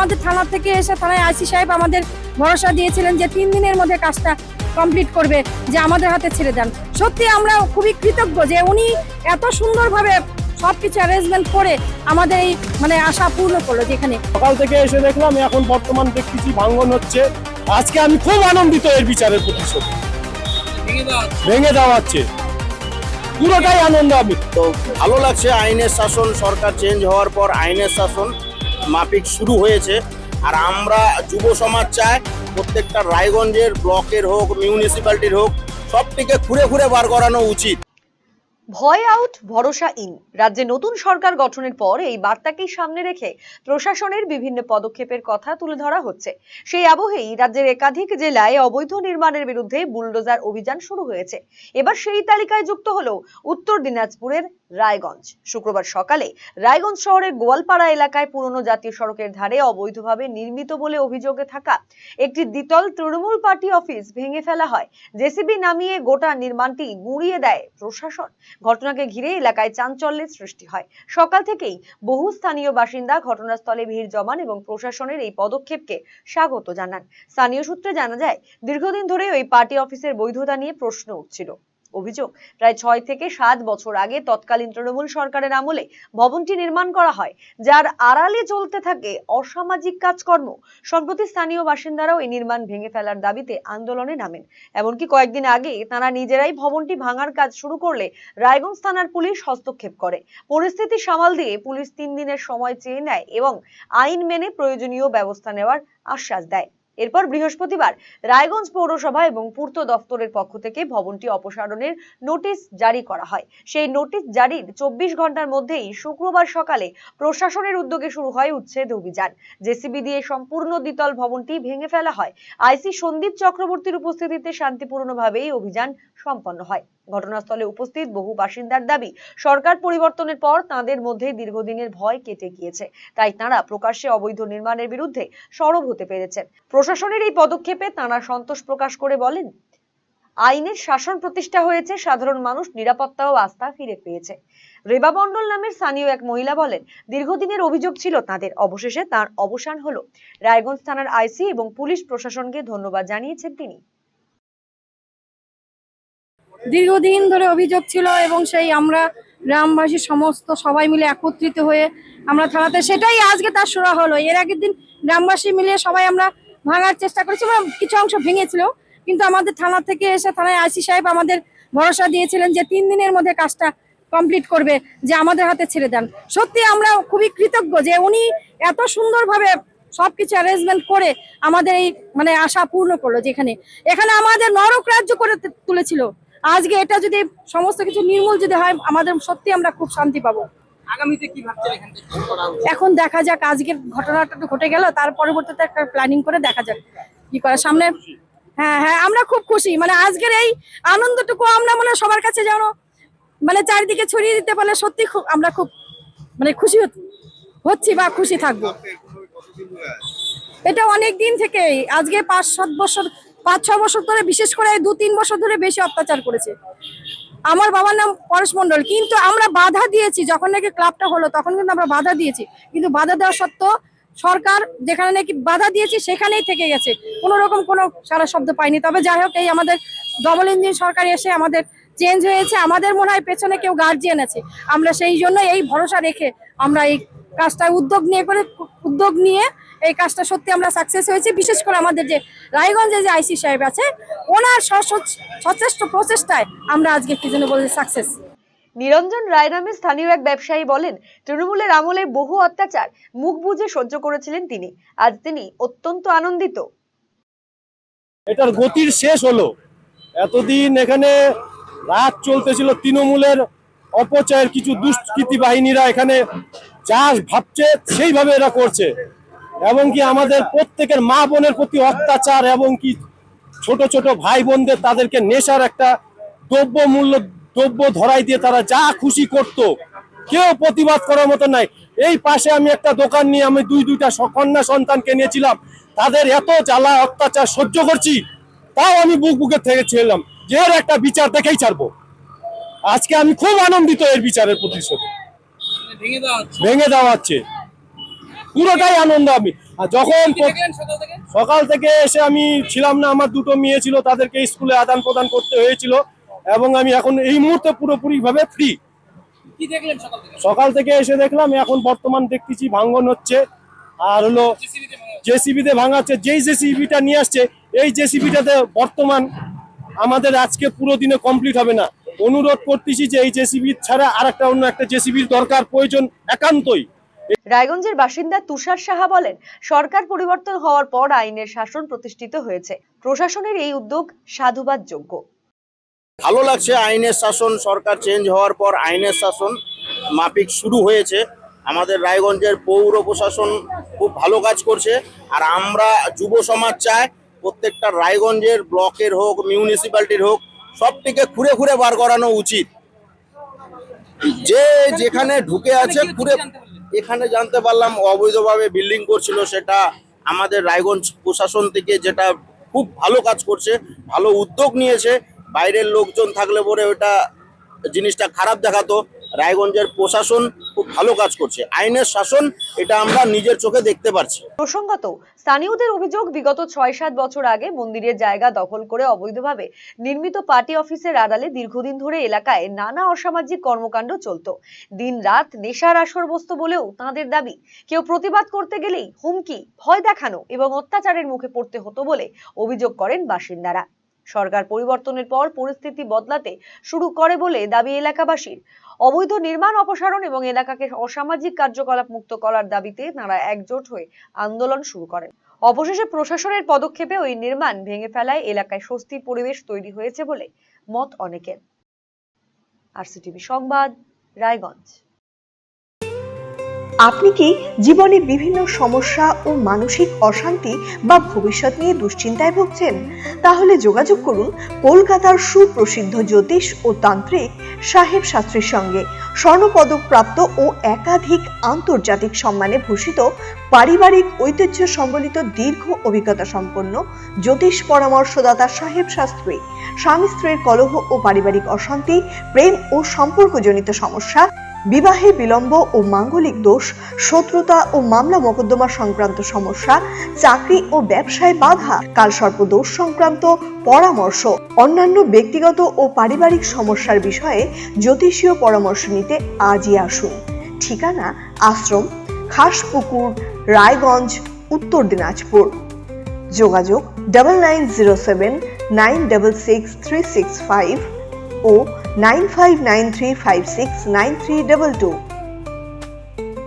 আমাদের থানা থেকে এসে থানায় আইসি সাহেব আমাদের ভরসা দিয়েছিলেন যে 3 দিনের মধ্যে কাজটা কমপ্লিট করবে, যে আমাদের হাতে ছেড়ে দেন। সত্যি আমরা খুবই কৃতজ্ঞ যে উনি এত সুন্দরভাবে সবকিছু অ্যারেঞ্জমেন্ট করে আমাদের এই আশা পূর্ণ করলো। যেখানে সকাল থেকে এসে দেখলাম এখন বর্তমান দেখতেছি ভাঙন হচ্ছে। আজকে আমি খুব আনন্দিত এর বিচারের প্রতিশোধ ভেঙে দেওয়া হচ্ছে, পুরোটাই আনন্দ। আমি তো ভালো লাগছে, আইনের শাসন সরকার চেঞ্জ হওয়ার পর আইনের শাসন মাফিক শুরু হয়েছে। আর আমরা যুব সমাজ চাই প্রত্যেকটা রায়গঞ্জের ব্লকের হোক মিউনিসিপ্যালিটির হোক সবটিকে ঘুরে ঘুরে বার করানো উচিত। ভয় আউট ভরসা ইন। রাজ্যে নতুন সরকার গঠনের পর এই বার্তাকেই সামনে রেখে প্রশাসনের বিভিন্ন পদক্ষেপের কথা তুলে ধরা হচ্ছে। সেই আবহেই রাজ্যের একাধিক জেলায় অবৈধ নির্মাণের বিরুদ্ধে বুলডোজার অভিযান শুরু হয়েছে। এবার সেই তালিকায় যুক্ত হলো উত্তর দিনাজপুরের রায়গঞ্জ। শুক্রবার সকালে রায়গঞ্জ শহরের গোয়ালপাড়া এলাকায় পুরনো জাতীয় সড়কের ধারে অবৈধভাবে নির্মিত বলে অভিযোগে থাকা একটি দ্বিতল তৃণমূল পার্টি অফিস ভেঙে ফেলা হয়। জেসিবি নামিয়ে গোটা নির্মাণটি গুঁড়িয়ে দেয় প্রশাসন। ঘটনাকে ঘিরে এলাকায় চাঞ্চল্যের সৃষ্টি হয়। সকাল থেকেই বহু স্থানীয় বাসিন্দা ঘটনাস্থলে ভিড় জমান এবং প্রশাসনের এই পদক্ষেপকে স্বাগত জানান। স্থানীয় সূত্রে জানা যায়, দীর্ঘদিন ধরে ওই পার্টি অফিসের বৈধতা নিয়ে প্রশ্ন উঠছিল। অভিযোগ, প্রায় 6 থেকে 7 বছর আগে তৎকালীন তৃণমূল সরকারের আমলে ভবনটি নির্মাণ করা হয়, যার আড়ালে চলতে থাকে অসামাজিক কাজকর্ম। সম্প্রতি স্থানীয় বাসিন্দারাও এই নির্মাণ ভেঙে ফেলার দাবিতে আন্দোলনে নামেন। এমনকি কয়েকদিন আগে তারা নিজেরাই ভবনটি ভাঙার কাজ শুরু করলে রায়গঞ্জ থানার পুলিশ হস্তক্ষেপ করে। পরিস্থিতি সামাল দিয়ে পুলিশ 3 দিনের সময় চেয়ে নেয় এবং আইন মেনে প্রয়োজনীয় ব্যবস্থা নেওয়ার আশ্বাস দেয়। এরপর বৃহস্পতিবার রায়গঞ্জ পৌরসভা এবং পূর্ত দফতরের পক্ষ থেকে ভবনটি অপসারণের নোটিশ জারি করা হয়। সেই নোটিশ জারির 24 ঘন্টার মধ্যেই শুক্রবার সকালে প্রশাসনের উদ্যোগে শুরু হয় উচ্ছেদ অভিযান। জেসিবি দিয়ে সম্পূর্ণ দ্বিতল ভবনটি ভেঙে ফেলা হয়। আইসি সন্দীপ চক্রবর্তীর উপস্থিতিতে শান্তিপূর্ণভাবে এই অভিযান সম্পন্ন হয়। ঘটনাস্থলে উপস্থিত বহু বাসিন্দার দাবি, সরকার পরিবর্তনের পর তাদের মধ্যে দীর্ঘদিনের ভয় কেটে গিয়েছে, তাই তারা প্রকাশ্যে অবৈধ নির্মাণের বিরুদ্ধে সরব হতে পেরেছেন। প্রশাসনের এই পদক্ষেপে তারা সন্তোষ প্রকাশ করে বলেন, আইনের শাসন প্রতিষ্ঠা হয়েছে, সাধারণ মানুষ নিরাপত্তা ও আস্থা ফিরে পেয়েছে। রেবা মণ্ডল নামের স্থানীয় এক মহিলা বলেন, দীর্ঘদিনের অভিযোগ ছিল তাদের, অবশেষে তার অবসান হলো। রায়গঞ্জ থানার আইসি এবং পুলিশ প্রশাসনকে ধন্যবাদ জানিয়েছেন তিনি। দীর্ঘদিন ধরে অভিযোগ ছিল এবং সেই আমরা গ্রামবাসী সমস্ত সবাই মিলে একত্রিত হয়ে আমরা থানাতে, সেটাই আজকে তার শুরু হলো। এর আগের দিন গ্রামবাসী মিলে সবাই আমরা ভাঙার চেষ্টা করেছিলাম, কিছু অংশ ভেঙেছিল, কিন্তু আমাদের থানা থেকে এসে থানায় আইসি সাহেব আমাদের ভরসা দিয়েছিলেন যে 3 দিনের মধ্যে কাজটা কমপ্লিট করবে, যে আমাদের হাতে ছেড়ে দেন। সত্যি আমরা খুবই কৃতজ্ঞ যে উনি এত সুন্দরভাবে সবকিছু অ্যারেঞ্জমেন্ট করে আমাদের এই আশা পূর্ণ করলো। যেখানে এখানে আমাদের নরক রাজ্য করে তুলেছিল, আজকে এটা যদি সমস্ত কিছু নির্মূল যদি হয়, আমাদের সত্যি আমরা খুব শান্তি পাবো। আগামীতে কি ভাবছেন এখান থেকে কি করা হবে? এখন দেখা যাক, আজকের ঘটনাটা তো ঘটে গেল, তার পরবর্তীতে একটা প্ল্যানিং করে দেখা যাক কি করা সামনে। হ্যাঁ হ্যাঁ, আমরা খুব খুশি, আজকের এই আনন্দটুকু আমরা সবার কাছে যেন চারিদিকে ছড়িয়ে দিতে পারলে সত্যি খুব আমরা খুব খুশি হচ্ছি বা খুশি থাকবো। এটা অনেক দিন থেকে, আজকে 5-6 বছর ধরে, বিশেষ করে 2-3 বছর ধরে বেশি অত্যাচার করেছে। আমার বাবার নাম পরেশ মণ্ডল, কিন্তু আমরা বাধা দিয়েছি। যখন নাকি ক্লাবটা হলো তখন কিন্তু আমরা বাধা দিয়েছি, কিন্তু বাধা দেওয়া সত্ত্বেও সরকার যেখানে নাকি বাধা দিয়েছি সেখানেই থেকে গেছে, কোনো রকম কোনো সারা শব্দ পাইনি। তবে যাই হোক, এই আমাদের ডবল ইঞ্জিন সরকার এসে আমাদের চেঞ্জ হয়েছে, আমাদের মনে হয় পেছনে কেউ গার্জিয়ান আছে। আমরা সেই জন্য এই ভরসা রেখে আমরা এই কাজটা উদ্যোগ নিয়ে এই কাজটা সত্যি আমরা সাকসেস হয়েছি। বিশেষ করে আমাদের যে রায়গঞ্জে যে আইসি সাহেব আছে, ওনার সচেষ্ট প্রচেষ্টায় আমরা আজকে কি যেন বলে সাকসেস। নিরঞ্জন রায় নামে স্থানীয় এক ব্যবসায়ী বলেন, তৃণমূলের আমলে বহু অত্যাচার মুখ বুজে সহ্য করেছিলেন তিনি। আজ তিনি অত্যন্ত আনন্দিত। এটার গতির শেষ হলো। এতদিন এখানে রাত চলতেছিল, তৃণমূলের অপচয়ের কিছু দুষ্কৃতী বাহিনীরা এখানে যা ভাবছে সেইভাবে এরা করছে, এবং কি আমাদের প্রত্যেকের মা বোনের প্রতি অত্যাচার, এবং কি ছোট ছোট ভাই বোনদের তাদেরকে নেশার একটা দ্রব্য ধরাই দিয়ে তারা যা খুশি করত, কেউ প্রতিবাদ করার মতো নাই। এই পাশে আমি একটা দোকান নিয়ে আমি দুইটা কন্যা সন্তানকে নিয়েছিলাম, তাদের এত জ্বালা অত্যাচার সহ্য করছি, তাও আমি বুকে থেকে ছিলাম যে এর একটা বিচার দেখেই ছাড়বো। আজকে আমি খুব আনন্দিত এর বিচারের প্রতিশোধ ভেঙে দেওয়া হচ্ছে। পুরোটাই আনন্দ। আমি আর যখন কি দেখলেন সকাল থেকে? সকাল থেকে এসে আমি ছিলাম না, আমার দুটো মেয়ে ছিল, তাদেরকে স্কুলে আদান প্রদান করতে হয়েছিল, এবং আমি এখন এই মুহূর্তে পুরোপুরি ভাবে ফ্রি। কি দেখলেন সকাল থেকে? সকাল থেকে এসে দেখলাম, এখন বর্তমান দেখতেছি ভাঙন হচ্ছে, আর হলো জেসিবিতে ভাঙা হচ্ছে। জেসিবিতে ভাঙাচ্ছে। যেই জেসিবিটা নিয়ে আসছে, এই জেসিবিটাতে বর্তমান আমাদের আজকে পুরো দিনে কমপ্লিট হবে না। অনুরোধ করতেছি যে এই জেসিবি ছাড়া আরেকটা অন্য একটা জেসিবির দরকার, প্রয়োজন একান্তই। রায়গঞ্জের বাসিন্দা তুষার সাহা বলেন, সরকার পরিবর্তন হওয়ার পর আইনের শাসন প্রতিষ্ঠিত হয়েছে। প্রশাসনের এই উদ্যোগ সাধুবাদযোগ্য। ভালো লাগছে, আইনের শাসন, সরকার চেঞ্জ হওয়ার পর আইনের শাসন মাফিক শুরু হয়েছে। আমাদের রায়গঞ্জের পৌর প্রশাসন খুব ভালো কাজ করছে, আর আমরা যুব সমাজ চাই প্রত্যেকটা রায়গঞ্জের ব্লকের হোক, মিউনিসিপ্যালিটির হোক, সবটিকে খুঁড়ে খুঁড়ে বার করানো উচিত। যে যেখানে ঢুকে আছে খুঁড়ে, এখানে জানতে পারলাম অবৈধভাবে বিল্ডিং করছিল, সেটা আমাদের রায়গঞ্জ প্রশাসন থেকে যেটা খুব ভালো কাজ করছে, ভালো উদ্যোগ নিয়েছে। বাইরের লোকজন থাকলে পরে ওটা জিনিসটা খারাপ দেখাতো। রায়গঞ্জের প্রশাসন খুব ভালো কাজ করছে, আইনের শাসন, এটা আমরা নিজের চোখে দেখতে পাচ্ছি। প্রসঙ্গত, স্থানীয়দের অভিযোগ, বিগত ৬-৭ বছর আগে মন্দিরের জায়গা দখল করে অবৈধভাবে নির্মিত পার্টি অফিসের আড়ালে দীর্ঘদিন ধরে এলাকায় নানা অসামাজিক কর্মকাণ্ড চলত। দিন-রাত নেশার আসর বসত বলেও তাঁদের দাবি, কেউ প্রতিবাদ করতে গেলেই হুমকি, ভয় দেখানো এবং অত্যাচারের মুখে পড়তে হতো বলে অভিযোগ করেন বাসিন্দারা। সরকার পরিবর্তনের পর পরিস্থিতি বদলাতে শুরু করে বলে দাবি এলাকাবাসীর। অবৈধ নির্মাণ অপসারণ এবং এলাকাকে অসামাজিক কার্যকলাপ মুক্ত করার দাবিতে তাঁরা একজোট হয়ে আন্দোলন শুরু করেন। অবশেষে প্রশাসনের পদক্ষেপে ওই নির্মাণ ভেঙে ফেলায় এলাকায় স্বস্তির পরিবেশ তৈরি হয়েছে বলে মত অনেকের। আরসিটিভি সংবাদ, রায়গঞ্জ। আপনি কি জীবনে বিভিন্ন সমস্যা ও মানসিক অশান্তি বা ভবিষ্যৎ নিয়ে দুশ্চিন্তায় ভুগছেন? তাহলে যোগাযোগ করুন কলকাতার সুপ্রসিদ্ধ জ্যোতিষ ও তান্ত্রিক সাহেব শাস্ত্রীর সঙ্গে। স্বর্ণপদক প্রাপ্ত ও একাধিক আন্তর্জাতিক সম্মানে ভূষিত, পারিবারিক ঐতিহ্য সম্বলিত দীর্ঘ অভিজ্ঞতা সম্পন্ন জ্যোতিষ পরামর্শদাতা সাহেব শাস্ত্রী। স্বামী স্ত্রীর কলহ ও পারিবারিক অশান্তি, প্রেম ও সম্পর্কজনিত সমস্যা, বিবাহে বিলম্ব ও মাঙ্গলিক দোষ, শত্রুতা ও মামলা মোকদ্দমা সংক্রান্ত সমস্যা, চাকরি ও ব্যবসায় বাধা, কালসর্প দোষ সংক্রান্ত পরামর্শ, অন্যান্য ব্যক্তিগত ও পারিবারিক সমস্যার বিষয়ে জ্যোতিষীয় পরামর্শ নিতে আজই আসুন। ঠিকানা: আশ্রম, খাসপুকুর, রায়গঞ্জ, উত্তর দিনাজপুর। যোগাযোগ 9907966365 ও 9593569322।